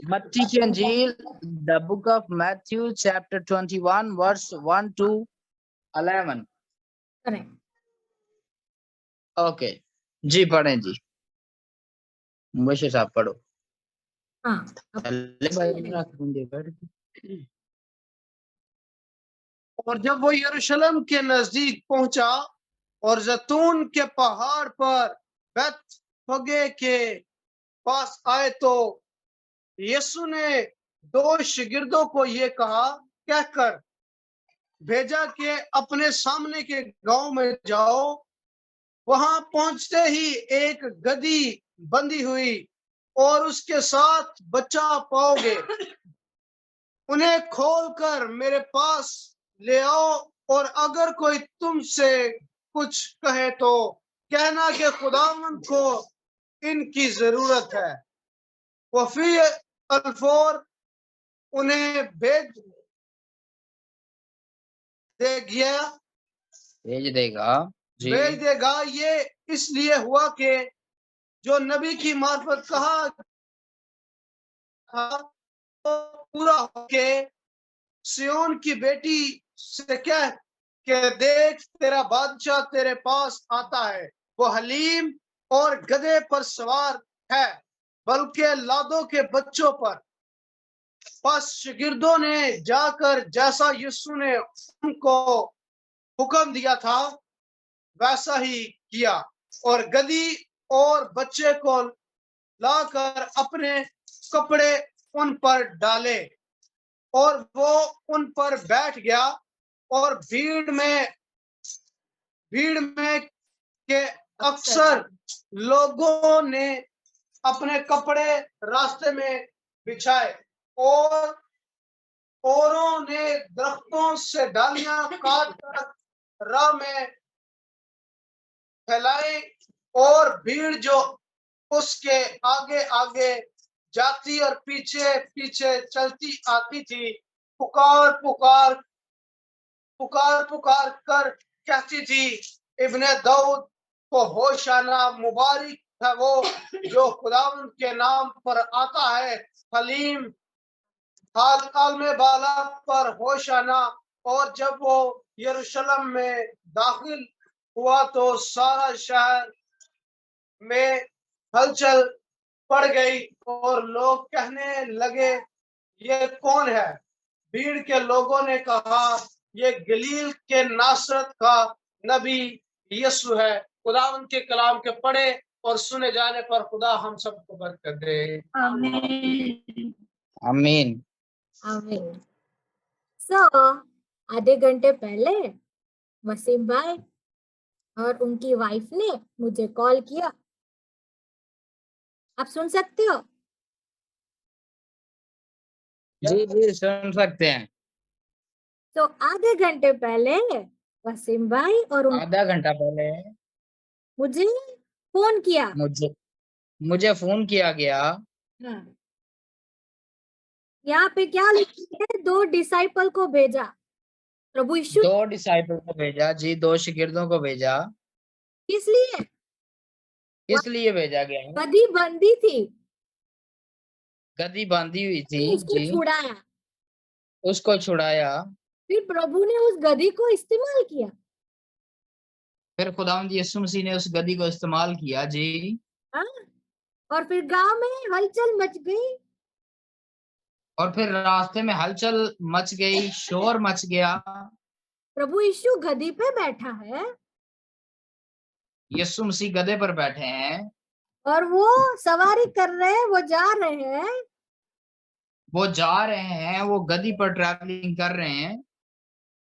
मत्ती की अंजील, the book of Matthew, chapter 21, verse 1 to 11. Correct. Okay जी, पढ़ें जी, मुबशीर साहब पढ़ो। हाँ, और जब वो यरूशलेम के नजदीक पहुंचा और जैतून के पहाड़ पर बैतफगे के पास आए तो यीशु ने 2 शागिर्दों को ये कहा, कहकर भेजा कि अपने सामने के गांव में जाओ। वहां पहुंचते ही एक गधी बंधी हुई और उसके साथ बच्चा पाओगे। उन्हें खोलकर मेरे पास ले आओ, और अगर कोई तुमसे कुछ कहे तो कहना कि खुदावंद को इनकी जरूरत है। वफी अल्फोर उन्हें भेज देगा। ये इसलिए हुआ कि जो नबी की मार्फत कहा था तो पूरा हो के सियोन की बेटी से कह के देख, तेरा बादशाह तेरे पास आता है। वो हलीम और गधे पर सवार है, बल्कि लादों के बच्चों पर। बस शागिर्दों ने जाकर जैसा यीशु ने उनको हुक्म दिया था वैसा ही किया, और गधी और बच्चे को लाकर अपने कपड़े उन पर डाले, और वो उन पर बैठ गया। और भीड़ में के अक्सर लोगों ने अपने कपड़े रास्ते में बिछाए, और औरों ने दरख्तों से डालियां काट कर राह में फैलाई, और भीड़ जो उसके आगे आगे जाती और पीछे पीछे चलती आती थी, पुकार पुकार कर कहती थी, इब्ने दाऊद को होशाना, मुबारक है वो जो खुदावंद के नाम पर आता है, हलीम हाल में बाला पर होशाना। और जब वो यरूशलेम में दाखिल हुआ तो सारा शहर में हलचल पड़ गई, और लोग कहने लगे, ये कौन है? भीड़ के लोगों ने कहा, ये गलील के नासरत का नबी यीशु है। खुदावंद के कलाम के पढ़े और सुने जाने पर खुदा हम सबको बरकत दे। आमीन आमीन। आमीन। आधे घंटे पहले वसीम भाई और उनकी वाइफ ने मुझे कॉल किया। आप सुन सकते हो? जी सुन सकते हैं। तो आधे घंटे पहले वसीम भाई और आधा घंटा पहले मुझे फोन किया। मुझे फोन किया गया। हाँ। यहाँ पे क्या लिखा है? 2 डिसाइपल को भेजा। प्रभु यीशु 2 डिसाइपल को भेजा जी, 2 शागिर्दों को भेजा। किस लिए? किस लिए भेजा गया? गधी बंदी थी, गधी बांधी हुई थी उसको जी, छुड़ाया। उसको छुड़ाया। फिर प्रभु ने उस गधी को इस्तेमाल किया। फिर खुदावंद यीशु मसीह ने उस गधी को इस्तेमाल किया जी। हाँ? और फिर गांव में हलचल मच गई, और फिर रास्ते में हलचल मच गई, शोर मच गया। प्रभु यीशु गधी पे बैठा है यीशु मसीह गधे पर बैठे हैं और वो सवारी कर रहे हैं, वो जा रहे हैं, वो जा रहे हैं, वो गधी पर ट्रैवलिंग कर रहे हैं।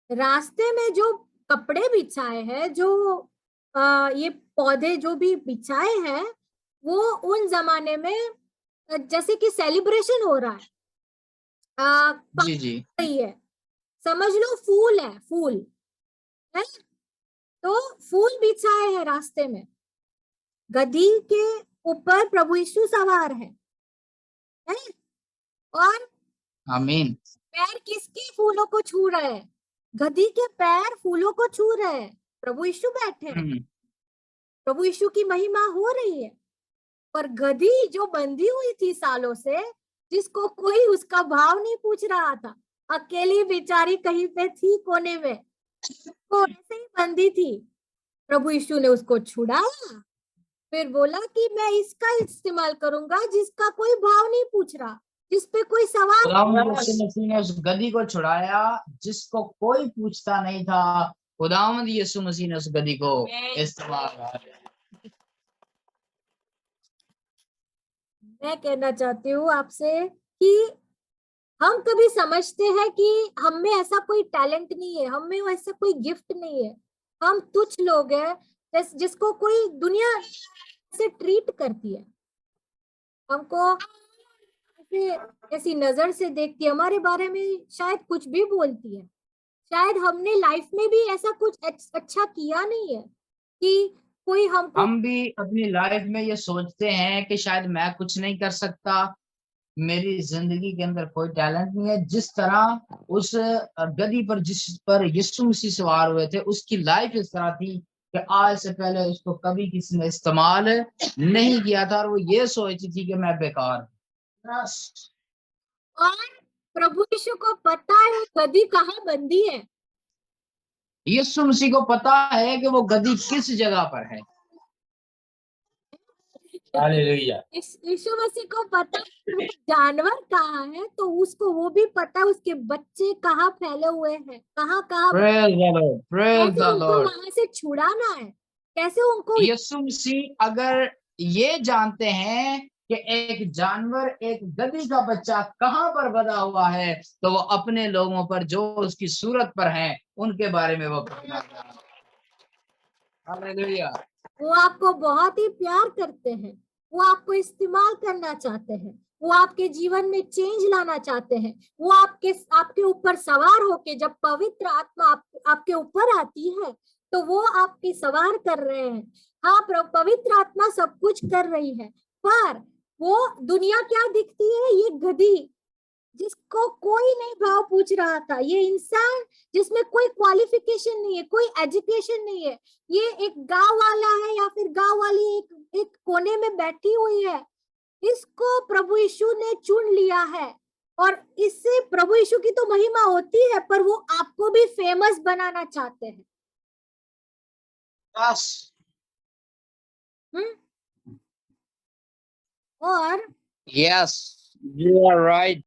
रास्ते में जो कपड़े बिछाए हैं, जो ये पौधे जो भी बिछाए हैं, वो उन जमाने में जैसे कि सेलिब्रेशन हो रहा है। जी है, समझ लो फूल है, फूल है, तो फूल बिछाए हैं रास्ते में। गधी के ऊपर प्रभु यीशु सवार है? और आमीन। पैर किसके फूलों को छू रहे हैं? गधी के पैर फूलों को छू रहे हैं। प्रभु यीशु बैठे हैं, प्रभु यीशु की महिमा हो रही है। और गधी जो बंधी हुई थी सालों से, जिसको कोई उसका भाव नहीं पूछ रहा था, अकेली बेचारी कहीं पे थी कोने में, वो ऐसे ही बंदी थी। प्रभु यीशु ने उसको छुड़ाया, फिर बोला कि मैं इसका इस्तेमाल करूंगा जिसका कोई भाव नहीं पूछ रहा, जिस पे कोई सवाल खुदावंद यीशु मसीह ने उस गधी को छुड़ाया जिसको कोई पूछता नहीं था। खुदावंद यीशु मसीह ने उस गधी को इस्तेमाल किया। मैं कहना चाहती हूँ आपसे कि हम कभी समझते हैं कि हम में ऐसा कोई टैलेंट नहीं है, हम में ऐसा कोई गिफ्ट नहीं है, हम तुच्छ लोग हैं जिसको कोई दुनिया से ट्रीट करती है, हमको ऐसी नजर से देखती है, हमारे बारे में शायद कुछ भी बोलती है। शायद हमने लाइफ में भी ऐसा कुछ अच्छा किया नहीं है कि कोई हमको, हम भी अपनी लाइफ में ये सोचते हैं कि शायद मैं कुछ नहीं कर सकता, मेरी जिंदगी के अंदर कोई टैलेंट नहीं है। जिस तरह उस गधी पर जिस पर यीशु मसीह सवार हुए थे, उसकी लाइफ इस तरह थी कि आज से पहले उसको कभी किसी ने इस्तेमाल नहीं किया था और वो ये सोचती थी कि मैं बेकार हूं। और प्रभु यीशु को पता है गधी कहाँ बंदी है। यीशु मसीह को पता है कि वो गधी किस जगह पर है। हालेलुया। यीशु मसीह को पता है वो जानवर कहाँ है, तो उसको वो भी पता है उसके बच्चे कहाँ फैले हुए हैं, कहाँ कहाँ, Praise the Lord, praise कैसे the उनको Lord। वहां से छुड़ाना है, कैसे उनको। यीशु मसीह अगर ये जानते हैं कि एक जानवर, एक गधी का बच्चा कहाँ पर बधा हुआ है, तो वो अपने लोगों पर जो उसकी सूरत पर हैं उनके बारे में वो हालेलुया। वो आपको बहुत ही प्यार करते हैं, वो आपको इस्तेमाल करना चाहते हैं, वो आपके जीवन में चेंज लाना चाहते हैं। वो आपके ऊपर सवार होके, जब पवित्र आत्मा आपके ऊपर आती है तो वो आपके सवार कर रहे हैं। हाँ, पवित्र आत्मा सब कुछ कर रही है, पर वो दुनिया क्या दिखती है, ये गधी जिसको कोई नहीं भाव पूछ रहा था, ये इंसान जिसमें कोई क्वालिफिकेशन नहीं है, कोई एजुकेशन नहीं है, ये एक गांव वाला है या फिर गांव वाली एक कोने में बैठी हुई है, इसको प्रभु यीशु ने चुन लिया है। और इससे प्रभु यीशु की तो महिमा होती है, पर वो आपको भी फेमस बनाना चाहते हैं। और Yes, you are right.